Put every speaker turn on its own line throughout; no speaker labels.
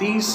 30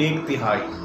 1/3।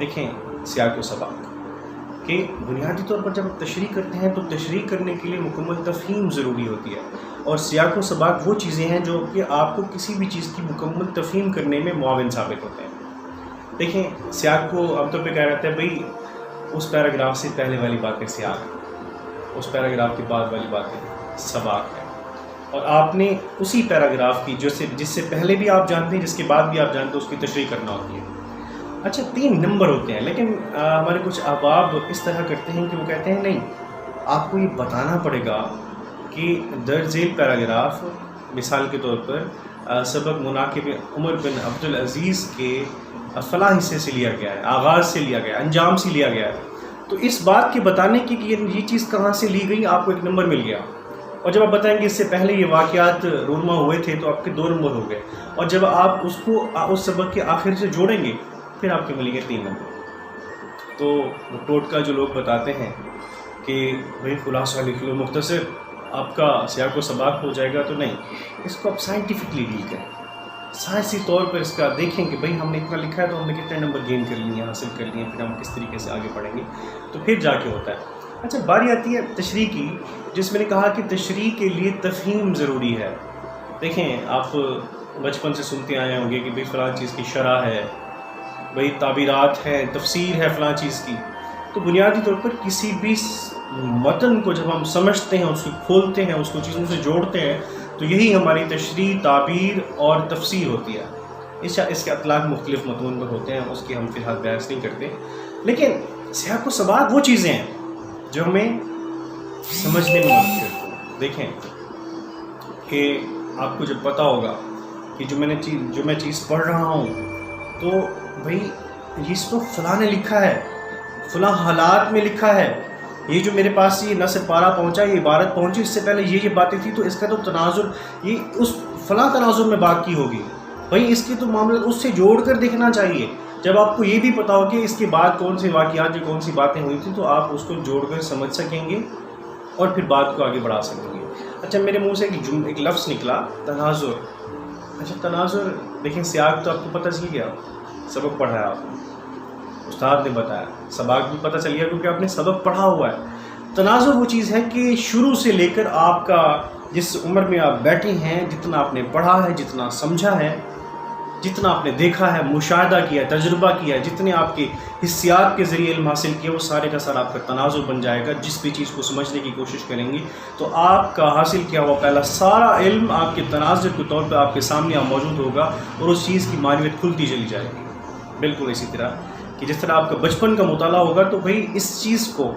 دیکھیں سیاق و سباق کہ بنیادی طور پر جب آپ تشریح کرتے ہیں تو تشریح کرنے کے لیے مکمل تفہیم ضروری ہوتی ہے، اور سیاق و سباق وہ چیزیں ہیں جو کہ آپ کو کسی بھی چیز کی مکمل تفہیم کرنے میں معاون ثابت ہوتے ہیں۔ دیکھیں سیاق کو عام طور پہ کہا جاتا ہے بھئی اس پیراگراف سے پہلے والی باتیں سیاق، اس پیراگراف کے بعد والی باتیں سباق ہے، اور آپ نے اسی پیراگراف کی جس سے پہلے بھی آپ جانتے ہیں جس کے بعد بھی آپ جانتے ہیں اس کی تشریح کرنا ہوتی ہے۔ اچھا 3 نمبر ہوتے ہیں، لیکن ہمارے کچھ احباب اس طرح کرتے ہیں کہ وہ کہتے ہیں نہیں، آپ کو یہ بتانا پڑے گا کہ درج ذیل پیراگراف مثال کے طور پر سبق مناقب عمر بن عبدالعزیز کے فلاں حصے سے لیا گیا ہے، آغاز سے لیا گیا ہے، انجام سے لیا گیا ہے، تو اس بات کے بتانے کی کہ یہ چیز کہاں سے لی گئی آپ کو 1 نمبر مل گیا، اور جب آپ بتائیں گے اس سے پہلے یہ واقعات رونما ہوئے تھے تو آپ کے 2 نمبر ہو گئے، اور جب آپ اس کو اس سبق کے آخر سے جوڑیں گے پھر آپ کے ملیں گے 3 نمبر۔ تو ٹوٹکا جو لوگ بتاتے ہیں کہ بھئی خلاصہ لکھ لو مختصر آپ کا سیاق و سباق ہو جائے گا، تو نہیں، اس کو آپ سائنٹیفکلی ڈیل کریں، سائنسی طور پر اس کا دیکھیں کہ بھئی ہم نے اتنا لکھا ہے تو ہم نے کتنے نمبر گین کر لیے ہیں، حاصل کر لیے ہیں، پھر ہم کس طریقے سے آگے پڑھیں گے، تو پھر جا کے ہوتا ہے۔ اچھا باری آتی ہے تشریح کی، جس میں نے کہا کہ تشریح کے لیے تفہیم ضروری ہے۔ دیکھیں آپ بچپن سے سنتے آئے ہوں گے کہ بھئی فلاں چیز کی شرح ہے، بھئی تعبیرات ہیں، تفسیر ہے فلاں چیز کی، تو بنیادی طور پر کسی بھی متن کو جب ہم سمجھتے ہیں، اس کو کھولتے ہیں، اس کو چیزوں سے جوڑتے ہیں، تو یہی ہماری تشریح، تعبیر اور تفسیر ہوتی ہے۔ اس کے اطلاق مختلف متون میں ہوتے ہیں، اس کی ہم فی الحال بحث نہیں کرتے، لیکن سیاق و سباق وہ چیزیں ہیں جو ہمیں سمجھنے میں مدد کرتی ہیں۔ دیکھیں کہ آپ کو جب پتہ ہوگا کہ جو میں چیز پڑھ رہا ہوں تو بھئی یہ اس کو فلاں نے لکھا ہے، فلاں حالات میں لکھا ہے، یہ جو میرے پاس یہ نثر پارہ پہنچا، یہ عبارت پہنچی، اس سے پہلے یہ باتیں تھی، تو اس کا تو تناظر یہ اس فلاں تناظر میں بات کی ہوگی، بھئی اس کے تو معاملات اس سے جوڑ کر دیکھنا چاہیے۔ جب آپ کو یہ بھی پتا ہو کہ اس کے بعد کون سے واقعات جو کون سی باتیں ہوئی تھیں، تو آپ اس کو جوڑ کر سمجھ سکیں گے اور پھر بات کو آگے بڑھا سکیں گے۔ اچھا میرے منہ سے ایک لفظ نکلا تناظر۔ اچھا تناظر دیکھیں سیاق تو آپ کو پتہ چل گیا، سبق پڑھا ہے آپ نے، استاد نے بتایا، سباق بھی پتہ چل گیا کیونکہ آپ نے سبق پڑھا ہوا ہے۔ تناظر وہ چیز ہے کہ شروع سے لے کر آپ کا جس عمر میں آپ بیٹھے ہیں، جتنا آپ نے پڑھا ہے، جتنا سمجھا ہے، جتنا آپ نے دیکھا ہے، مشاہدہ کیا ہے، تجربہ کیا ہے، جتنے آپ کے حسیات کے ذریعے علم حاصل کیا، وہ سارے کا سارا آپ کا تناظر بن جائے گا۔ جس بھی چیز کو سمجھنے کی کوشش کریں گے تو آپ کا حاصل کیا ہوا پہلا سارا علم آپ کے تناظر کے طور پہ آپ کے سامنے موجود ہوگا، اور اس چیز کی معرفت کھلتی چلی جائے گی۔ بالکل اسی طرح کہ جس طرح آپ کا بچپن کا مطالعہ ہوگا، تو بھئی اس چیز کو،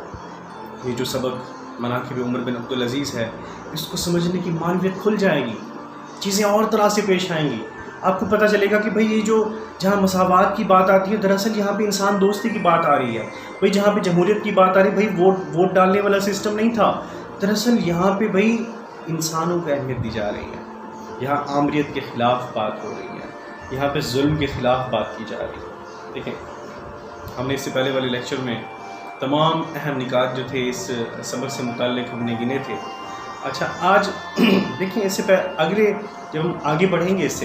یہ جو سبق مناقب عمر بن عبدالعزیز ہے، اس کو سمجھنے کی معرفت کھل جائے گی، چیزیں اور طرح سے پیش آئیں گی۔ آپ کو پتہ چلے گا کہ بھئی یہ جو جہاں مساوات کی بات آتی ہے، دراصل یہاں پہ انسان دوستی کی بات آ رہی ہے، بھئی جہاں پہ جمہوریت کی بات آ رہی ہے، بھئی ووٹ ڈالنے والا سسٹم نہیں تھا، دراصل یہاں پہ بھئی انسانوں کو اہمیت دی جا رہی ہے، یہاں آمریت کے خلاف بات ہو رہی ہے، یہاں پہ ظلم کے خلاف بات کی جا رہی ہے۔ دیکھیں ہم نے اس سے پہلے والے لیکچر میں تمام اہم نکات جو تھے اس سبق سے متعلق ہم نے گنے تھے۔ اچھا آج دیکھیں اس سے اگلے جب ہم آگے بڑھیں گے اس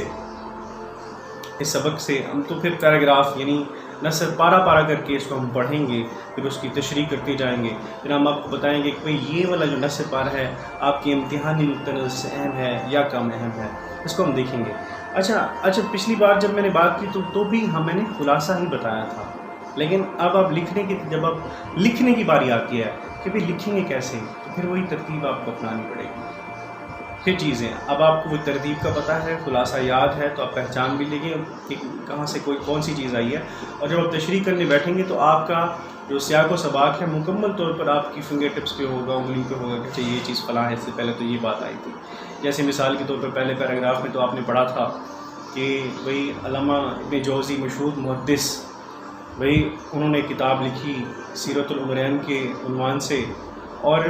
سبق سے، ہم تو پھر پیراگراف یعنی نثر پارہ پارہ کر کے اس کو ہم پڑھیں گے، پھر اس کی تشریح کرتے جائیں گے، پھر ہم آپ کو بتائیں گے کہ بھئی یہ والا جو نثر پارہ ہے آپ کے امتحانی نقطہ نظر سے اہم ہے یا کم اہم ہے، اس کو ہم دیکھیں گے۔ اچھا پچھلی بار جب میں نے بات کی تو بھی میں نے خلاصہ ہی بتایا تھا، لیکن اب آپ جب آپ لکھنے کی باری آتی ہے کہ بھئی لکھیں گے کیسے، تو پھر وہی ترتیب آپ کو اپنانی پڑے گی۔ پھر چیزیں اب آپ کو وہ ترتیب کا پتہ ہے، خلاصہ یاد ہے، تو آپ پہچان بھی لیں گے کہ کہاں سے کون سی چیز آئی ہے، اور جب آپ تشریح کرنے بیٹھیں گے تو آپ کا جو سیاق و سباق ہے مکمل طور پر آپ کی فنگر ٹپس پہ ہوگا، انگلی پہ ہوگا کہ یہ چیز فلاں ہے، اس سے پہلے تو یہ بات آئی تھی۔ جیسے مثال کے طور پر پہلے پیراگراف میں تو آپ نے پڑھا تھا کہ بھئی علامہ ابن جوزی مشہور محدث، بھئی انہوں نے کتاب لکھی سیرت العمرین کے عنوان سے، اور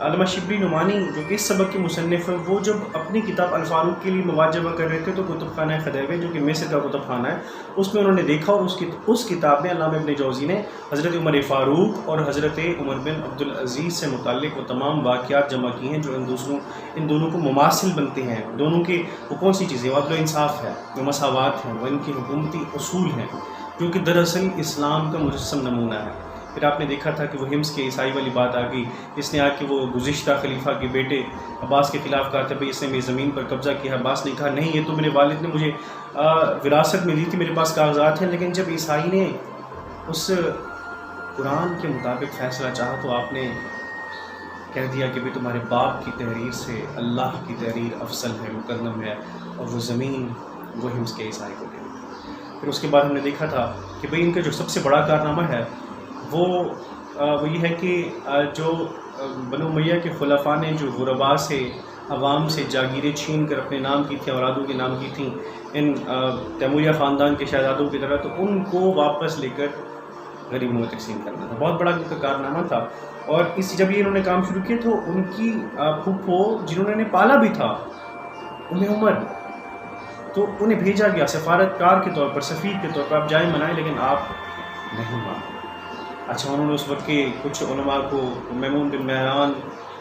علامہ شبلی نعمانی جو کہ اس سبق کے مصنف ہیں، وہ جب اپنی کتاب الفاروق کے لیے مواد جمع کر رہے تھے تو کتب خانہ خدیوی جو کہ مصر کا کتب خانہ ہے، اس میں انہوں نے دیکھا، اور اس کتاب میں علامہ ابن جوزی نے حضرت عمر فاروق اور حضرت عمر بن عبدالعزیز سے متعلق وہ تمام واقعات جمع کی ہیں جو ان دونوں کو مماثل بنتے ہیں، دونوں کے وہ کون سی چیزیں، وہ عدل و انصاف ہے، وہ مساوات ہیں، وہ ان کی حکومتی اصول ہیں، جو کہ دراصل اسلام کا مجسم نمونہ ہے۔ پھر آپ نے دیکھا تھا کہ وہ ہمس کے عیسائی والی بات آ گئی، اس نے آ کے وہ گزشتہ خلیفہ کے بیٹے عباس کے خلاف کہا تھا بھئی اس نے میری زمین پر قبضہ کیا۔ عباس نے کہا نہیں، یہ تو میرے والد نے مجھے وراثت میں دی تھی، میرے پاس کاغذات ہیں۔ لیکن جب عیسائی نے اس قرآن کے مطابق فیصلہ چاہا تو آپ نے کہہ دیا کہ بھئی تمہارے باپ کی تحریر سے اللہ کی تحریر افضل ہے، مقدم ہے، اور وہ زمین وہ ہمس کے عیسائی کو دے۔ پھر اس کے بعد ہم نے دیکھا تھا کہ بھئی ان کا جو سب سے بڑا کارنامہ ہے وہ یہ ہے کہ جو بنو امیہ کے خلفاء نے جو غرباء سے، عوام سے جاگیریں چھین کر اپنے نام کی تھیں، اولادوں کے نام کی تھیں، ان تیموریہ خاندان کے شہزادوں کی طرح، تو ان کو واپس لے کر غریبوں میں تقسیم کرنا تھا، بہت بڑا ان کا کارنامہ تھا۔ اور جب یہ انہوں نے کام شروع کیا تو ان کی پھوپھو جنہوں نے پالا بھی تھا، ام عمر، تو انہیں بھیجا گیا سفارتکار کے طور پر، سفیر کے طور پر، آپ جائیں منائیں، لیکن آپ نہیں مانے۔ اچھا، انہوں نے اس وقت کے کچھ علماء کو، میمون بن مہران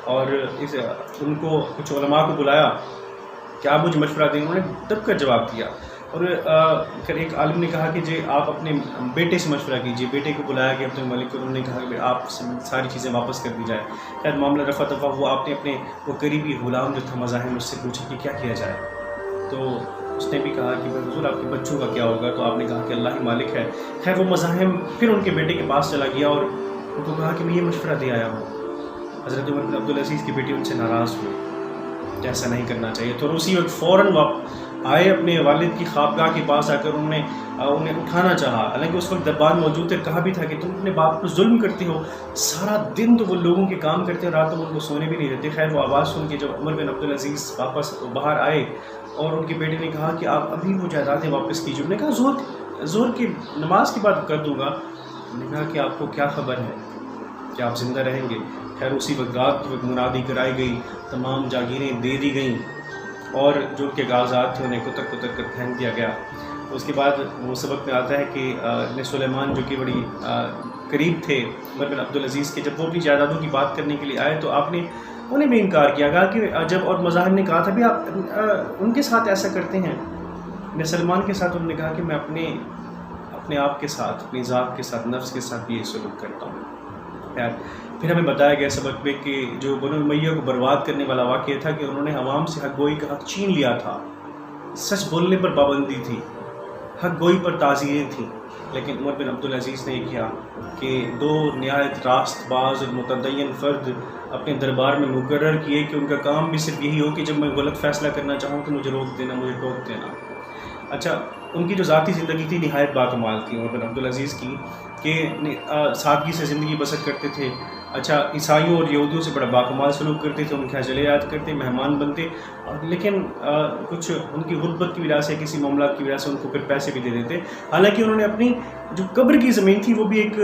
اور ان کو کچھ علماء کو بلایا کہ آپ مجھے مشورہ دیں، انہوں نے دب کر جواب دیا۔ اور پھر ایک عالم نے کہا کہ جی آپ اپنے بیٹے سے مشورہ کیجیے، بیٹے کو بلایا گیا اپنے ملک کو، انہوں نے کہا کہ آپ ساری چیزیں واپس کر دی جائے۔ خیر معاملہ رفع دفع ہوا، آپ نے اپنے وہ قریبی غلام جو تھا مزاحم، اس سے پوچھا کہ کیا کیا جائے، تو اس نے بھی کہا کہ حضور آپ کے بچوں کا کیا ہوگا، تو آپ نے کہا کہ اللہ ہی مالک ہے۔ خیر وہ مزاحم پھر ان کے بیٹے کے پاس چلا گیا اور ان کو کہا کہ میں یہ مشورہ دے آیا ہوں۔ حضرت عمر بن عبدالعزیز کی بیٹی ان سے ناراض ہوئی کہ ایسا نہیں کرنا چاہیے، تو اسی وقت فوراً آئے اپنے والد کی خوابگاہ کے پاس آ کر انہیں اٹھانا چاہا، حالانکہ اس وقت دربار موجود تھے، کہا بھی تھا کہ تم اپنے باپ پر ظلم کرتے ہو، سارا دن تو وہ لوگوں کے کام کرتے ہیں، رات کو ان کو سونے بھی نہیں دیتے۔ خیر وہ آواز سن کے جب عمر بن عبدالعزیز واپس باہر آئے اور ان کے بیٹے نے کہا کہ آپ ابھی وہ جائیدادیں واپس کیجیے، انہوں نے کہا زور کی نماز کے بعد کر دوں گا۔ انہوں نے کہا کہ آپ کو کیا خبر ہے کہ آپ زندہ رہیں گے۔ خیر اسی وقت رات کی وقت منادی کرائی گئی، تمام جاگیریں دے دی گئیں اور جو کے کاغذات تھے انہیں کتر کتر کر پھینک دیا گیا۔ اس کے بعد وہ سبق میں آتا ہے کہ سلیمان جو کہ بڑی قریب تھے عمر بن عبدالعزیز کے، جب وہ اپنی جائیدادوں کی بات کرنے کے لیے آئے تو آپ نے انہیں بھی انکار کیا، کہا کہ جب اور مظاہر نے کہا تھا بھی آپ ان کے ساتھ ایسا کرتے ہیں، سلمان کے ساتھ، انہوں نے کہا کہ میں اپنے آپ کے ساتھ، اپنی ذات کے ساتھ، نفس کے ساتھ بھی یہ سلوک کرتا ہوں۔ پھر ہمیں بتایا گیا سبق میں کہ جو بنو امیہ کو برباد کرنے والا واقعہ تھا کہ انہوں نے عوام سے حق گوئی کا حق چھین لیا تھا، سچ بولنے پر پابندی تھی، حق گوئی پر تعزیریں تھیں، لیکن عمر بن عبدالعزیز نے یہ کیا کہ دو نہایت راست باز اور متدین فرد اپنے دربار میں مقرر کیے کہ ان کا کام بھی صرف یہی ہو کہ جب میں غلط فیصلہ کرنا چاہوں تو مجھے روک دینا، مجھے ٹوک دینا۔ اچھا، ان کی جو ذاتی زندگی تھی نہایت باکمال تھی عمر بن عبدالعزیز کی، کہ سادگی سے زندگی بسر کرتے تھے۔ اچھا، عیسائیوں اور یہودیوں سے بڑا باکمال سلوک کرتے تھے، ان کے یہاں چلے یاد کرتے، مہمان بنتے، لیکن کچھ ان کی غربت کی وجہ سے، کسی معاملات کی وجہ سے ان کو پھر پیسے بھی دے دیتے۔ حالانکہ انہوں نے اپنی جو قبر کی زمین تھی وہ بھی ایک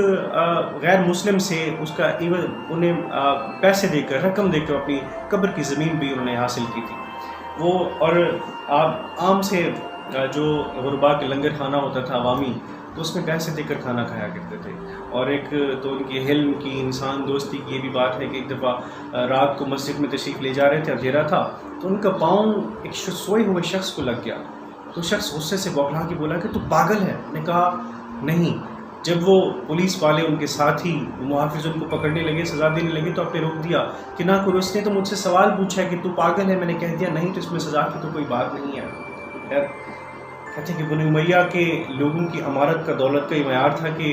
غیر مسلم سے اس کا انہیں پیسے دے کر، رقم دے کر اپنی قبر کی زمین بھی انہوں نے حاصل کی تھی وہ۔ اور عام سے جو غرباء کے لنگر کھانا ہوتا تھا عوامی، تو اس میں پیسے دے کر کھانا کھایا کرتے تھے۔ اور ایک تو ان کی حلم کی، انسان دوستی کی یہ بھی بات ہے کہ ایک دفعہ رات کو مسجد میں تشریف لے جا رہے تھے، اندھیرا تھا، تو ان کا پاؤں ایک سوئے ہوئے شخص کو لگ گیا، تو شخص غصے سے بوکھلا کے بولا کہ تو پاگل ہے۔ نے کہا نہیں۔ جب وہ پولیس والے ان کے ساتھی محافظ ان کو پکڑنے لگے، سزا دینے لگے، تو آپ نے روک دیا کہ نہ کوئی، اس نے تو مجھ سے سوال پوچھا ہے کہ تو پاگل ہے، میں نے کہہ دیا نہیں، تو اس میں سزا کی تو کوئی بات نہیں ہے۔ کہتے ہیں کہ بنو امیہ کے لوگوں کی امارت کا، دولت کا یہ معیار تھا کہ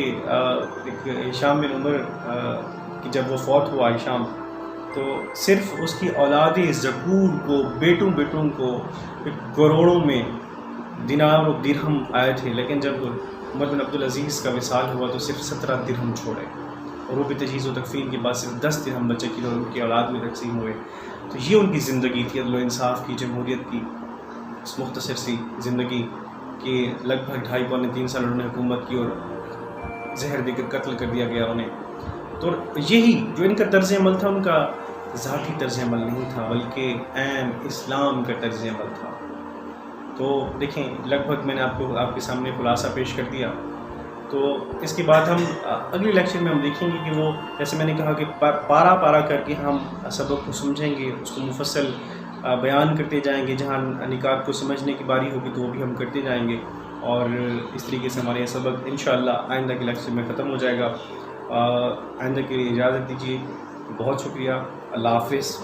ایک ہشام بن عمر کی جب وہ فوت ہوا ہشام، تو صرف اس کی اولاد ذکور کو، بیٹوں کو کروڑوں میں دینار و درہم آئے تھے، لیکن جب عمر بن عبدالعزیز کا وصال ہوا تو صرف 17 درہم چھوڑے، اور وہ بھی تجہیز و تکفین کے بعد صرف 10 درہم بچے کی، اور ان کی اولاد میں تقسیم ہوئے۔ تو یہ ان کی زندگی تھی، عدل و انصاف کی، جمہوریت کی، اس مختصر سی زندگی کہ لگ بھگ 2.5-3 سال انہوں نے حکومت کی اور زہر دے کر قتل کر دیا گیا انہیں۔ تو یہی جو ان کا طرز عمل تھا، ان کا ذاتی طرز عمل نہیں تھا، بلکہ عین اسلام کا طرز عمل تھا۔ تو دیکھیں، لگ بھگ میں نے آپ کے سامنے خلاصہ پیش کر دیا۔ تو اس کے بعد ہم اگلے لیکچر میں ہم دیکھیں گے کہ وہ، جیسے میں نے کہا کہ پارا پارا کر کے ہم سبق کو سمجھیں گے، اس کو مفصل بیان کرتے جائیں گے، جہاں نکات کو سمجھنے کی باری ہوگی تو وہ بھی ہم کرتے جائیں گے، اور اس طریقے سے ہمارا یہ سبق انشاءاللہ آئندہ کے لیکچر میں ختم ہو جائے گا. آئندہ کے لیے اجازت دیجیے. بہت شکریہ. اللہ حافظ.